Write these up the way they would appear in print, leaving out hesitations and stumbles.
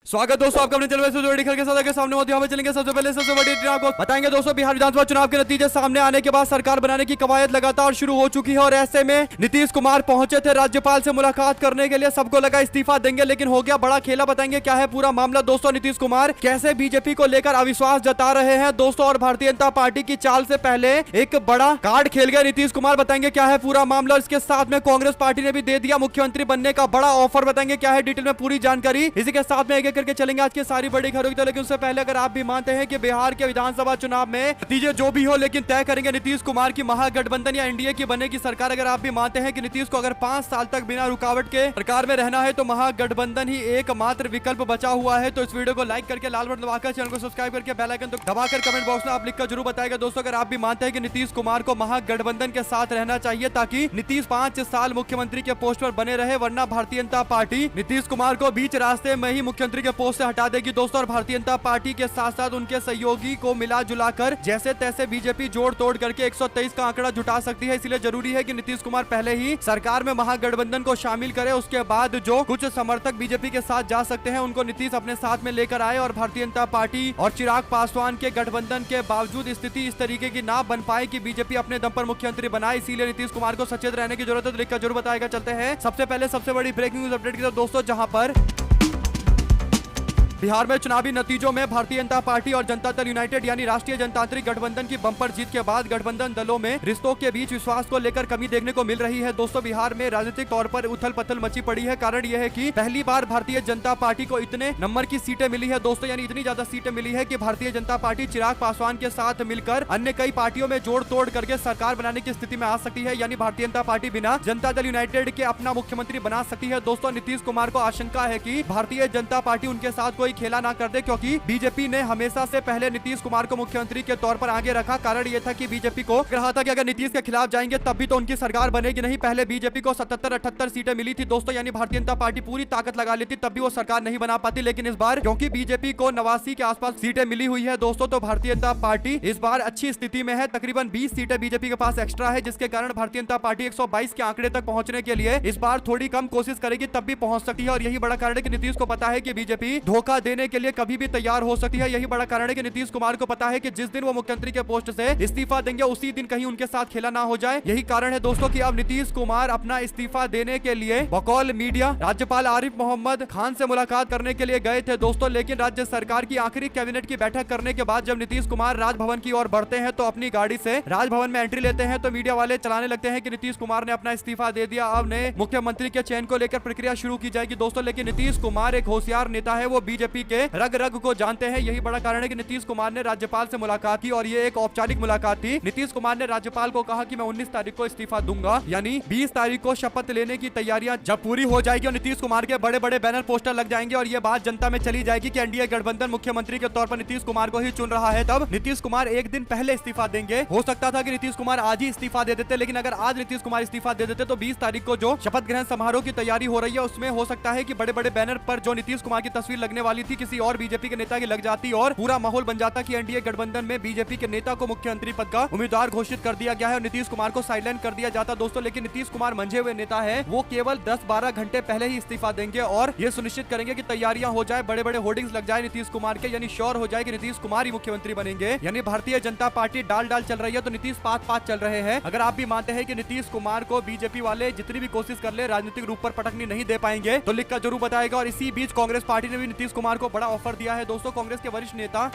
स्वागत दोस्तों आपका अपने चैनल से बड़ी खबर के साथ सामने होते हैं। चलेंगे सबसे पहले सबसे बड़ी आपको बताएंगे दोस्तों, बिहार विधानसभा चुनाव के नतीजे सामने आने के बाद सरकार बनाने की कवायद लगातार शुरू हो चुकी है और ऐसे में नीतीश कुमार पहुंचे थे राज्यपाल से मुलाकात करने के लिए। सबको लगा इस्तीफा देंगे, लेकिन हो गया बड़ा खेला। बताएंगे क्या है पूरा मामला दोस्तों, नीतीश कुमार कैसे बीजेपी को लेकर अविश्वास जता रहे हैं दोस्तों, और भारतीय जनता पार्टी की चाल से पहले एक बड़ा कार्ड खेल गया नीतीश कुमार। बताएंगे क्या है पूरा मामला। इसके साथ में कांग्रेस पार्टी ने भी दे दिया मुख्यमंत्री बनने का बड़ा ऑफर। बताएंगे क्या है डिटेल में पूरी जानकारी। इसी के साथ में एक एक करके चलेंगे आज के सारी बड़ी खबरों की तरफ। लेकिन उससे पहले अगर आप भी मानते हैं कि बिहार के विधानसभा चुनाव में नतीजे जो भी हो लेकिन तय करेंगे नीतीश कुमार की महागठबंधन या एनडीए की बनेगी सरकार। अगर आप भी मानते हैं कि नीतीश को अगर 5 साल तक बिना रुकावट के सरकार में रहना है तो महागठबंधन ही एकमात्र विकल्प बचा हुआ है। तो इस वीडियो को लाइक करके लाल बटन दबाकर चैनल को सब्सक्राइब करके बेल आइकन तो दबाकर कमेंट बॉक्स में आप लिखकर जरूर बताएगा दोस्तों, अगर आप भी मानते हैं कि नीतीश कुमार को महागठबंधन के साथ रहना चाहिए ताकि नीतीश 5 साल मुख्यमंत्री के पोस्ट पर बने रहे, वरना भारतीय जनता पार्टी नीतीश कुमार को बीच रास्ते में ही मुख्यमंत्री के पोस्ट से हटा देगी दोस्तों। और भारतीय जनता पार्टी के साथ साथ उनके सहयोगी को मिला जुलाकर जैसे तैसे बीजेपी जोड़ तोड़ करके 123 का आंकड़ा जुटा सकती है। इसलिए जरूरी है कि नीतीश कुमार पहले ही सरकार में महागठबंधन को शामिल करे, उसके बाद जो कुछ समर्थक बीजेपी के साथ जा सकते हैं उनको नीतीश अपने साथ में लेकर आए। और भारतीय जनता पार्टी और चिराग पासवान के गठबंधन के बावजूद स्थिति इस तरीके की ना बन पाए कि बीजेपी अपने दम पर मुख्यमंत्री बनाए। इसीलिए नीतीश कुमार को सचेत रहने की जरूरत है। लिखकर जरूर बताएगा। चलते हैं सबसे पहले सबसे बड़ी ब्रेकिंग न्यूज अपडेट की तरफ दोस्तों, जहां पर बिहार में चुनावी नतीजों में भारतीय जनता पार्टी और जनता दल यूनाइटेड यानी राष्ट्रीय जनतांत्रिक गठबंधन की बम्पर जीत के बाद गठबंधन दलों में रिश्तों के बीच विश्वास को लेकर कमी देखने को मिल रही है दोस्तों। बिहार में राजनीतिक तौर पर उथल पथल मची पड़ी है। कारण यह है कि पहली बार भारतीय जनता पार्टी को इतने नंबर की सीटें मिली है दोस्तों, यानी इतनी ज्यादा सीटें मिली है कि भारतीय जनता पार्टी चिराग पासवान के साथ मिलकर अन्य कई पार्टियों में जोड़ तोड़ करके सरकार बनाने की स्थिति में आ सकती है। यानी भारतीय जनता पार्टी बिना जनता दल यूनाइटेड के अपना मुख्यमंत्री बना सकती है दोस्तों। नीतीश कुमार को आशंका है कि भारतीय जनता पार्टी उनके साथ कोई खेला ना कर दे, क्योंकि बीजेपी ने हमेशा से पहले नीतीश कुमार को मुख्यमंत्री के तौर पर आगे रखा। कारण यह था कि बीजेपी को रहा था कि अगर नीतीश के खिलाफ जाएंगे तब भी तो उनकी सरकार बनेगी नहीं। पहले बीजेपी को 77-78 सीटें मिली थी दोस्तों, यानी भारतीय जनता पार्टी पूरी ताकत लगा लेती तब भी वो सरकार नहीं बना पाती। लेकिन इस बार क्योंकि बीजेपी को 89 के आसपास सीटें मिली हुई है दोस्तों, तो भारतीय जनता पार्टी इस बार अच्छी स्थिति में है। तकरीबन 20 सीटें बीजेपी के पास एक्स्ट्रा है, जिसके कारण भारतीय जनता पार्टी 122 के आंकड़े तक पहुंचने के लिए इस बार थोड़ी कम कोशिश करेगी तब भी पहुंच सकती है। और यही बड़ा कारण है कि नीतीश को पता है कि बीजेपी धोखा देने के लिए कभी भी तैयार हो सकती है। यही बड़ा कारण है कि नीतीश कुमार को पता है कि जिस दिन वो मुख्यमंत्री के पोस्ट से इस्तीफा देंगे उसी दिन कहीं उनके साथ खेला ना हो जाए। यही कारण है दोस्तों कि अब नीतीश कुमार अपना इस्तीफा देने के लिए बकौल मीडिया राज्यपाल आरिफ मोहम्मद खान से मुलाकात करने के लिए गए थे दोस्तों। लेकिन राज्य सरकार की आखिरी कैबिनेट की बैठक करने के बाद जब नीतीश कुमार राजभवन की ओर बढ़ते हैं तो अपनी गाड़ी से राजभवन में एंट्री लेते हैं तो मीडिया वाले चलाने लगते हैं कि नीतीश कुमार ने अपना इस्तीफा दे दिया, अब नए मुख्यमंत्री के चयन को लेकर प्रक्रिया शुरू की जाएगी दोस्तों। लेकिन नीतीश कुमार एक होशियार नेता है, वो बीजेपी के रग रग को जानते हैं। यही बड़ा कारण है कि नीतीश कुमार ने राज्यपाल से मुलाकात की और ये एक औपचारिक मुलाकात थी। नीतीश कुमार ने राज्यपाल को कहा कि मैं 19 तारीख को इस्तीफा दूंगा, यानी 20 तारीख को शपथ लेने की तैयारियां जब पूरी हो जाएगी और नीतीश कुमार के बड़े बड़े बैनर पोस्टर लग जाएंगे और ये बात जनता में चली जाएगी कि एनडीए गठबंधन मुख्यमंत्री के तौर पर नीतीश कुमार को ही चुन रहा है, तब नीतीश कुमार एक दिन पहले इस्तीफा देंगे। हो सकता था कि नीतीश कुमार आज ही इस्तीफा दे देते, लेकिन अगर आज नीतीश कुमार इस्तीफा दे देते तो 20 तारीख को जो शपथ ग्रहण समारोह की तैयारी हो रही है उसमें हो सकता है कि बड़े बड़े बैनर पर जो नीतीश कुमार की तस्वीर लगने वाली थी किसी और बीजेपी के नेता की लग जाती और पूरा माहौल बन जाता कि एनडीए गठबंधन में बीजेपी के नेता को मुख्यमंत्री पद का उम्मीदवार घोषित कर दिया गया है और नीतीश कुमार को साइलेंट कर दिया जाता दोस्तों। लेकिन नीतीश कुमार मंझे हुए नेता है, वो केवल 10-12 घंटे पहले ही इस्तीफा देंगे और ये सुनिश्चित करेंगे कि तैयारियां हो जाए, बड़े बड़े होर्डिंग्स लग जाए नीतीश कुमार के, यानी श्योर हो जाए कि नीतीश कुमार ही मुख्यमंत्री बनेंगे। यानी भारतीय जनता पार्टी डाल डाल चल रही है तो नीतीश पात पात चल रहे हैं। अगर आप भी मानते हैं कि नीतीश कुमार को बीजेपी वाले जितनी भी कोशिश कर ले राजनीतिक रूप पर पटकनी नहीं दे पाएंगे तो लिखकर जरूर बताएगा। और इसी बीच कांग्रेस पार्टी ने भी नीतीश कुमार को बड़ा ऑफर दिया है दोस्तों। कांग्रेस के वरिष्ठ नेता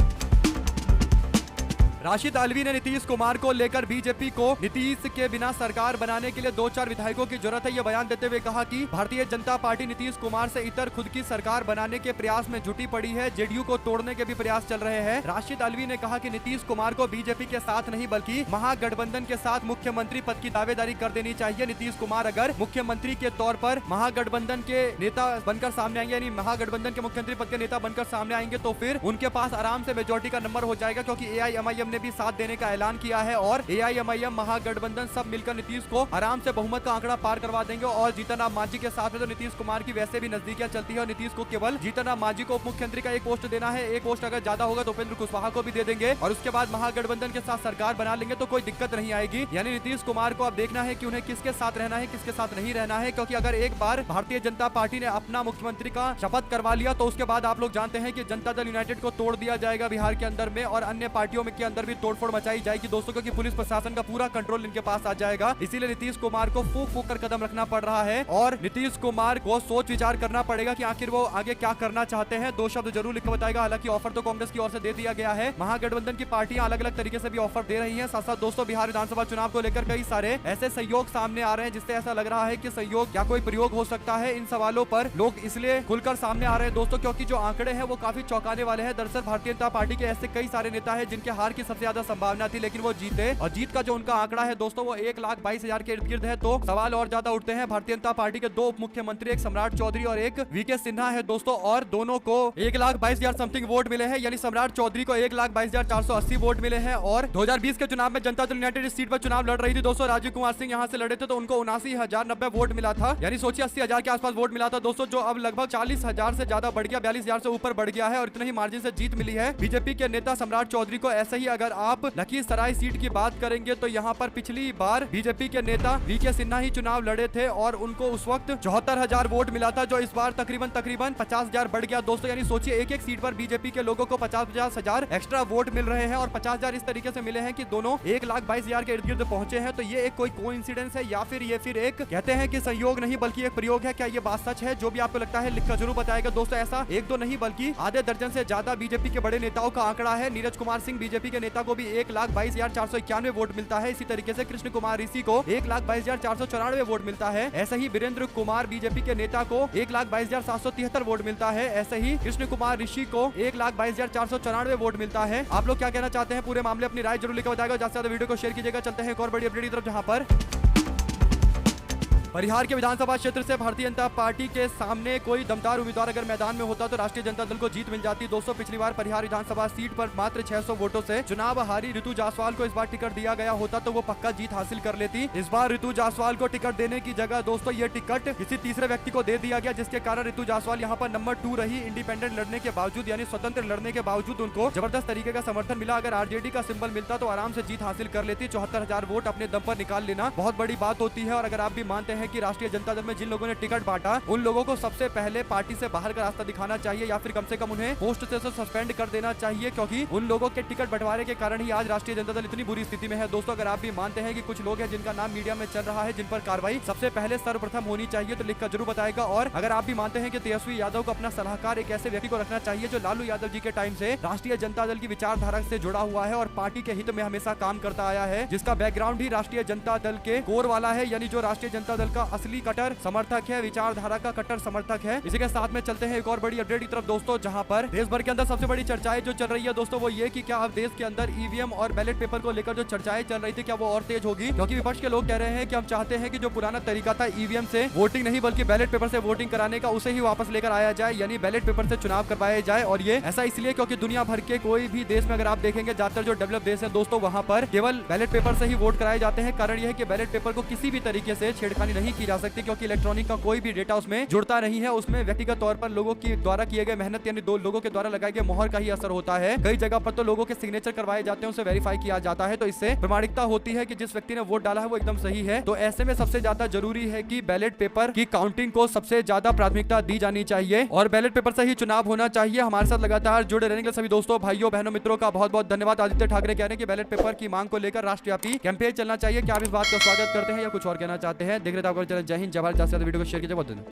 राशिद अल्वी ने नीतीश कुमार को लेकर बीजेपी को नीतीश के बिना सरकार बनाने के लिए 2-4 विधायकों की जरूरत है यह बयान देते हुए कहा कि भारतीय जनता पार्टी नीतीश कुमार से इतर खुद की सरकार बनाने के प्रयास में जुटी पड़ी है, जेडीयू को तोड़ने के भी प्रयास चल रहे हैं। राशिद अल्वी ने कहा कि नीतीश कुमार को बीजेपी के साथ नहीं बल्कि महागठबंधन के साथ मुख्यमंत्री पद की दावेदारी कर देनी चाहिए। नीतीश कुमार अगर मुख्यमंत्री के तौर पर महागठबंधन के नेता बनकर सामने आएंगे, यानी महागठबंधन के मुख्यमंत्री पद के नेता बनकर सामने आएंगे तो फिर उनके पास आराम से मेजोरिटी का नंबर हो जाएगा, क्योंकि एआईएमआईएम ने भी साथ देने का ऐलान किया है और AIMIM महागठबंधन सब मिलकर नीतीश को आराम से बहुमत का आंकड़ा पार करवा देंगे। और जीतन राम मांझी के साथ में तो नीतीश कुमार की वैसे भी नजदीकियां चलती है और नीतीश को केवल जीतन राम मांझी को उप मुख्यमंत्री का एक पोस्ट देना है। एक पोस्ट अगर ज्यादा होगा तो उपेंद्र कुशवाहा को भी दे देंगे और उसके बाद महागठबंधन के साथ सरकार बना लेंगे तो कोई दिक्कत नहीं आएगी। यानी नीतीश कुमार को अब देखना है कि उन्हें किसके साथ रहना है, किसके साथ नहीं रहना है, क्योंकि अगर एक बार भारतीय जनता पार्टी ने अपना मुख्यमंत्री का शपथ करवा लिया तो उसके बाद आप लोग जानते हैं कि जनता दल यूनाइटेड को तोड़ दिया जाएगा बिहार के अंदर में और अन्य पार्टियों में के अंदर भी तोड़फोड़ मचाई जाएगी दोस्तों, क्योंकि पुलिस प्रशासन का पूरा कंट्रोल इनके पास आ जाएगा। इसीलिए नीतीश कुमार को फूक फूक कर कदम रखना पड़ रहा है और नीतीश कुमार को सोच विचार करना पड़ेगा कि आखिर वो आगे क्या करना चाहते हैं। 2 शब्द जरूर लिख बताएगा। हालांकि ऑफर तो कांग्रेस की ओर से दे दिया गया है, महागठबंधन की पार्टियां अलग अलग तरीके से भी ऑफर दे रही है। साथ साथ दोस्तों बिहार विधानसभा चुनाव को लेकर कई सारे ऐसे सहयोग सामने आ रहे हैं जिससे ऐसा लग रहा है कि सहयोग क्या कोई प्रयोग हो सकता है। इन सवालों पर लोग इसलिए खुलकर सामने आ रहे हैं दोस्तों क्योंकि जो आंकड़े हैं वो काफी चौंकाने वाले हैं। दरअसल भारतीय जनता पार्टी के ऐसे कई सारे नेता है जिनके हार की सबसे ज्यादा संभावना थी लेकिन वो जीते और जीत का जो उनका आंकड़ा है दोस्तों वो 1,22,000 के इर्द गिर्द है। तो सवाल और ज्यादा उठते हैं। भारतीय जनता पार्टी के 2 उप मुख्यमंत्री, एक सम्राट चौधरी और एक VK सिन्हा है दोस्तों और दोनों को 1,22,000 समथिंग वोट मिले हैं। यानी सम्राट चौधरी को 1,22,480 वोट मिले हैं और 2020 के चुनाव में जनता दल यूनाइटेड इस सीट पर चुनाव लड़ रही थी दोस्तों। राजीव कुमार सिंह यहाँ से लड़े थे तो उनको 79,090 वोट मिला था। यानी सोचिए 80,000 के आसपास वोट मिला था दोस्तों, जो अब लगभग 40,000 से ज्यादा बढ़ गया, 42,000 से ऊपर बढ़ गया है और इतने ही मार्जिन से जीत मिली है बीजेपी के नेता सम्राट चौधरी को। ऐसे ही अगर आप लखीसराय सीट की बात करेंगे तो यहाँ पर पिछली बार बीजेपी के नेता VK सिन्हा ही चुनाव लड़े थे और उनको उस वक्त 74,000 वोट मिला था, जो इस बार तकरीबन 50,000 बढ़ गया दोस्तों। यानी सोचिए एक एक सीट पर बीजेपी के लोगों को 50,000 एक्स्ट्रा वोट मिल रहे हैं और 50,000 इस तरीके से मिले हैं कि दोनों 1,22,000 के इर्द गिर्द पहुंचे हैं। तो ये एक कोई कोइंसिडेंस है या फिर ये फिर एक कहते हैं कि संयोग नहीं बल्कि एक प्रयोग है। क्या ये बात सच है? जो भी आपको लगता है लिखकर जरूर बताएगा दोस्तों। ऐसा एक दो नहीं बल्कि आधे दर्जन से ज्यादा बीजेपी के बड़े नेताओं का आंकड़ा है। नीरज कुमार सिंह बीजेपी के नेता को भी 1,22,491 वोट मिलता है। इसी तरीके से कृष्ण कुमार ऋषि को 1,22,494 वोट मिलता है। ऐसे ही वीरेंद्र कुमार बीजेपी के नेता को 1,22,773 वोट मिलता है। ऐसे ही कृष्ण कुमार ऋषि को 1,22,494 वोट मिलता है। आप लोग क्या कहना चाहते हैं पूरे मामले अपनी राय जरूर लिखकर बताएगा। ज्यादा से ज्यादा वीडियो को शेयर कीजिएगा। चलते हैं एक और बड़ी अपडेट की तरफ, जहां पर परिहार के विधानसभा क्षेत्र से भारतीय जनता पार्टी के सामने कोई दमदार उम्मीदवार अगर मैदान में होता तो राष्ट्रीय जनता दल को जीत मिल जाती दोस्तों। पिछली बार परिहार विधानसभा सीट पर मात्र 600 वोटों से चुनाव हारी ऋतु जायसवाल को इस बार टिकट दिया गया होता तो वो पक्का जीत हासिल कर लेती। इस बार ऋतु जायसवाल को टिकट देने की जगह दोस्तों ये टिकट किसी तीसरे व्यक्ति को दे दिया गया, जिसके कारण ऋतु जायसवाल यहाँ पर नंबर 2 रही। इंडिपेंडेंट लड़ने के बावजूद यानी स्वतंत्र लड़ने के बावजूद उनको जबरदस्त तरीके का समर्थन मिला। अगर RJD का सिंबल मिलता तो आराम से जीत हासिल कर लेती। 74,000 वोट अपने दम पर निकाल लेना बहुत बड़ी बात होती है। और अगर आप भी मानते हैं कि राष्ट्रीय जनता में जिन लोगों ने टिकट बांटा उन लोगों को सबसे पहले पार्टी से बाहर का रास्ता दिखाना चाहिए या फिर कम से कम उन्हें पोस्ट से सस्पेंड कर देना चाहिए, क्योंकि उन लोगों के टिकट बंटवारे के कारण ही आज राष्ट्रीय जनता दल इतनी बुरी स्थिति में है दोस्तों। अगर आप भी मानते हैं कि कुछ लोग हैं जिनका नाम मीडिया में चल रहा है, जिन पर कार्रवाई सबसे पहले सर्वप्रथम होनी चाहिए तो लिखकर जरूर बताएगा। और अगर आप भी मानते हैं कि तेजस्वी यादव को अपना सलाहकार एक ऐसे व्यक्ति को रखना चाहिए जो लालू यादव जी के टाइम से राष्ट्रीय जनता दल की विचारधारा से जुड़ा हुआ है और पार्टी के हित में हमेशा काम करता आया है, जिसका बैकग्राउंड ही राष्ट्रीय जनता दल के कोर वाला है, यानी जो राष्ट्रीय जनता दल का असली कट्टर समर्थक है, विचारधारा का कट्टर समर्थक है। इसी के साथ में चलते हैं एक और बड़ी अपडेट की तरफ दोस्तों, जहां पर देश भर के अंदर सबसे बड़ी चर्चाएं जो चल रही है दोस्तों वो ये कि क्या अब देश के अंदर EVM और बैलेट पेपर को लेकर जो चर्चाएं चल रही थी क्या वो और तेज होगी, क्योंकि विपक्ष के लोग कह रहे हैं कि हम चाहते हैं कि जो पुराना तरीका था EVM से वोटिंग नहीं बल्कि बैलेट पेपर से वोटिंग कराने का उसे ही वापस लेकर आया जाए, यानी बैलेट पेपर से चुनाव करवाया जाए। और ये ऐसा इसलिए क्योंकि दुनिया भर के कोई भी देश में अगर आप देखेंगे ज्यादातर जो डेवलप देश है दोस्तों वहां पर केवल बैलेट पेपर से ही वोट कराए जाते हैं। कारण यह है कि बैलेट पेपर को किसी भी तरीके से छेड़खानी नहीं की जा सकती, क्योंकि इलेक्ट्रॉनिक का कोई भी डेटा उसमें जुड़ता नहीं है। उसमें व्यक्तिगत तौर पर लोगों की द्वारा किए गए मेहनत यानी 2 लोगों के द्वारा लगाए गए मोहर का ही असर होता है। कई जगह पर तो लोगों के सिग्नेचर करवाए जाते हैं, उसे वेरीफाई किया जाता है, तो इससे प्रमाणिकता होती है कि जिस व्यक्ति ने वोट डाला है वो एकदम सही है। तो ऐसे में सबसे ज्यादा जरूरी है कि बैलेट पेपर की काउंटिंग को सबसे ज्यादा प्राथमिकता दी जानी चाहिए और बैलेट पेपर से ही चुनाव होना चाहिए। हमारे साथ लगातार जुड़े रहने के लिए सभी दोस्तों, भाइयों, बहनों, मित्रों का बहुत बहुत धन्यवाद। आदित्य ठाकरे कह रहे हैं कि बैलेट पेपर की मांग को लेकर राष्ट्रव्यापी कैंपेन चलना चाहिए। क्या आप इस बात का स्वागत करते हैं या कुछ और कहना चाहते हैं? देख रहे थे आपको। जय हिंद, जय भारत। वीडियो को शेयर कीजिए। बहुत